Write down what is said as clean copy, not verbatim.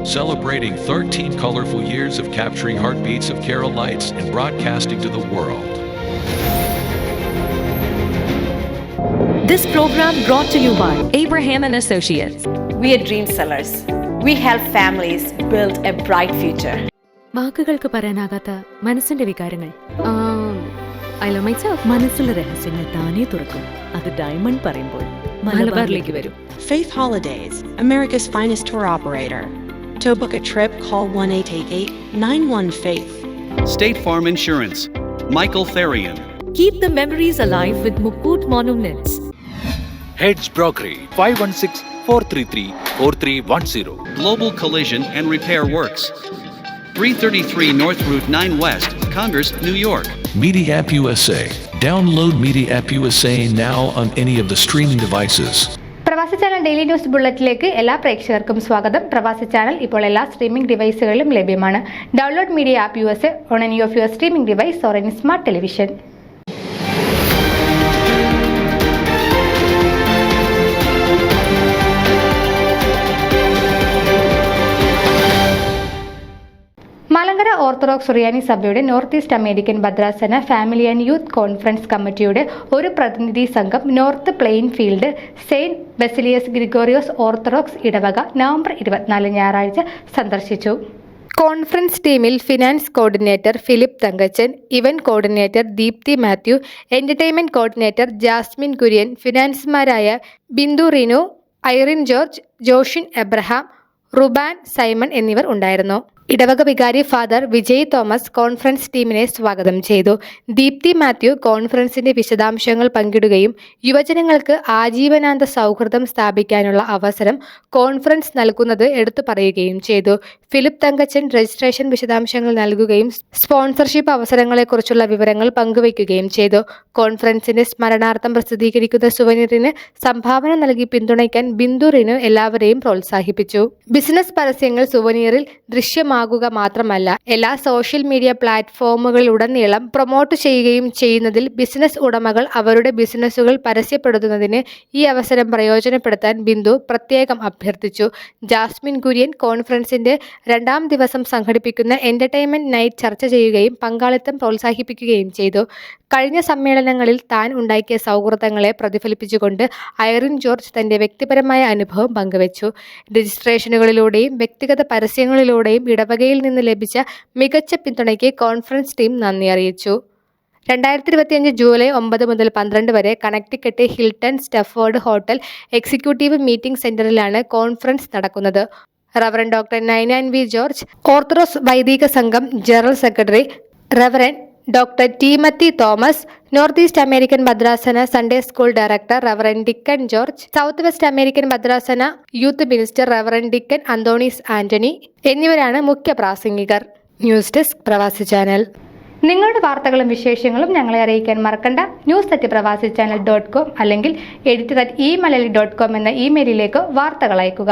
celebrating 13 colorful years of capturing heartbeats of Keralites and broadcasting to the world. This program brought to you by Abraham and Associates. We are dream sellers. We help families build a bright future. വാക്കുകൾക്ക് പറയാനാകാത്ത മനസ്സിന്റെ വികാരങ്ങൾ. I love myself. മനസ്സിലെ രഹസ്യങ്ങൾ താനേ തുറക്കും. അത് diamond പറയുമ്പോൾ മലബാറിലേക്ക് വരും. Faith Holidays, America's finest tour operator. To book a trip, call 1-888-91-FAITH. State Farm Insurance, Michael Therian. Keep the memories alive with Mukut Monuments. Heads Brokery 516-433-4310. Global Collision and Repair Works, 333 North Route 9 West, Congress, New York. Media App USA. Download Media App USA now on any of the streaming devices. പ്രവാസി channel daily news ബുള്ളറ്റിലേക്ക് എല്ലാ പ്രേക്ഷകർക്കും സ്വാഗതം. പ്രവാസി channel ഇപ്പോൾ എല്ലാ streaming ഡിവൈസുകളിലും ലഭ്യമാണ്. Download media app USA on any of your streaming device or any smart television. Malankara Orthodox സുറിയാനി സഭയുടെ നോർത്ത് ഈസ്റ്റ് അമേരിക്കൻ ഭദ്രാസന ഫാമിലി ആൻഡ് യൂത്ത് കോൺഫറൻസ് കമ്മിറ്റിയുടെ ഒരു പ്രതിനിധി സംഘം North Plainfield Saint Baselios Gregorios Orthodox ഇടവക നവംബർ 24 ഞായറാഴ്ച സന്ദർശിച്ചു. കോൺഫറൻസ് ടീമിൽ finance coordinator Philip Thankachan, event coordinator Deepthi Mathew, entertainment coordinator Jasmine Kurian, ഫിനാൻസുമാരായ ബിന്ദു റീനു, ഐറിൻ ജോർജ്, ജോഷിൻ എബ്രഹാം, റുബാൻ സൈമൺ എന്നിവർ ഉണ്ടായിരുന്നു. ഇടവക വികാരി ഫാദർ വിജയ് തോമസ് കോൺഫറൻസ് ടീമിനെ സ്വാഗതം ചെയ്തു. ദീപ്തി മാത്യു കോൺഫറൻസിന്റെ വിശദാംശങ്ങൾ പങ്കിടുകയും യുവജനങ്ങൾക്ക് ആജീവനാന്ത സൗഹൃദം സ്ഥാപിക്കാനുള്ള അവസരം കോൺഫറൻസ് നൽകുന്നത് എടുത്തു പറയുകയും ചെയ്തു. ഫിലിപ്പ് തങ്കച്ചൻ രജിസ്ട്രേഷൻ വിശദാംശങ്ങൾ നൽകുകയും സ്പോൺസർഷിപ്പ് അവസരങ്ങളെക്കുറിച്ചുള്ള വിവരങ്ങൾ പങ്കുവയ്ക്കുകയും ചെയ്തു. കോൺഫറൻസിന്റെ സ്മരണാർത്ഥം പ്രസിദ്ധീകരിക്കുന്ന സുവനീറിന് സംഭാവന നൽകി പിന്തുണയ്ക്കാൻ ബിന്ദു റിനു എല്ലാവരെയും പ്രോത്സാഹിപ്പിച്ചു. ബിസിനസ് പരസ്യങ്ങൾ സുവനീറിൽ ദൃശ്യമാകുക മാത്രമല്ല, എല്ലാ സോഷ്യൽ മീഡിയ പ്ലാറ്റ്ഫോമുകളിലുടനീളം പ്രൊമോട്ട് ചെയ്യുകയും ചെയ്യുന്നതിൽ ബിസിനസ് ഉടമകൾ അവരുടെ ബിസിനസ്സുകൾ പരസ്യപ്പെടുത്തുന്നതിന് ഈ അവസരം പ്രയോജനപ്പെടുത്താൻ ബിന്ദു പ്രത്യേകം അഭ്യർത്ഥിച്ചു. ജാസ്മിൻ കുര്യൻ കോൺഫറൻസിന്റെ 2ാം ദിവസം സംഘടിപ്പിക്കുന്ന എന്റർടൈൻമെന്റ് നൈറ്റ് ചർച്ച ചെയ്യുകയും പങ്കാളിത്തം പ്രോത്സാഹിപ്പിക്കുകയും ചെയ്തു. കഴിഞ്ഞ സമ്മേളനങ്ങളിൽ താൻ ഉണ്ടാക്കിയ സൗഹൃദങ്ങളെ പ്രതിഫലിപ്പിച്ചുകൊണ്ട് ഐറിൻ ജോർജ് തന്റെ വ്യക്തിപരമായ അനുഭവം പങ്കുവച്ചു. രജിസ്ട്രേഷനുകളിലൂടെയും വ്യക്തിഗത പരസ്യങ്ങളിലൂടെയും ഇടവകയിൽ നിന്ന് ലഭിച്ച മികച്ച പിന്തുണയ്ക്ക് കോൺഫറൻസ് ടീം നന്ദി അറിയിച്ചു. 2025 ജൂലൈ 9 മുതൽ 12 വരെ Connecticut Hilton Stafford hotel executive meeting സെന്ററിലാണ് കോൺഫറൻസ് നടക്കുന്നത്. Reverend doctor Ninan V George, orthodox വൈദിക സംഘം general secretary reverend doctor Timothy Thomas, north east American ഭദ്രാസന Sunday school director reverend deacon George, south west American ഭദ്രാസന youth minister reverend deacon Antonios Antony എന്നിവരാണ് മുഖ്യ പ്രാസംഗികർ. News desk Pravasi channel. നിങ്ങളുടെ വാർത്തകളും വിശേഷങ്ങളും ഞങ്ങളെ അറിയിക്കാൻ മറക്കണ്ട. news@pravasichannel.com അല്ലെങ്കിൽ editor@eMalayali.com എന്ന ഇമെയിലിലേക്ക് വാർത്തകൾ അയക്കുക.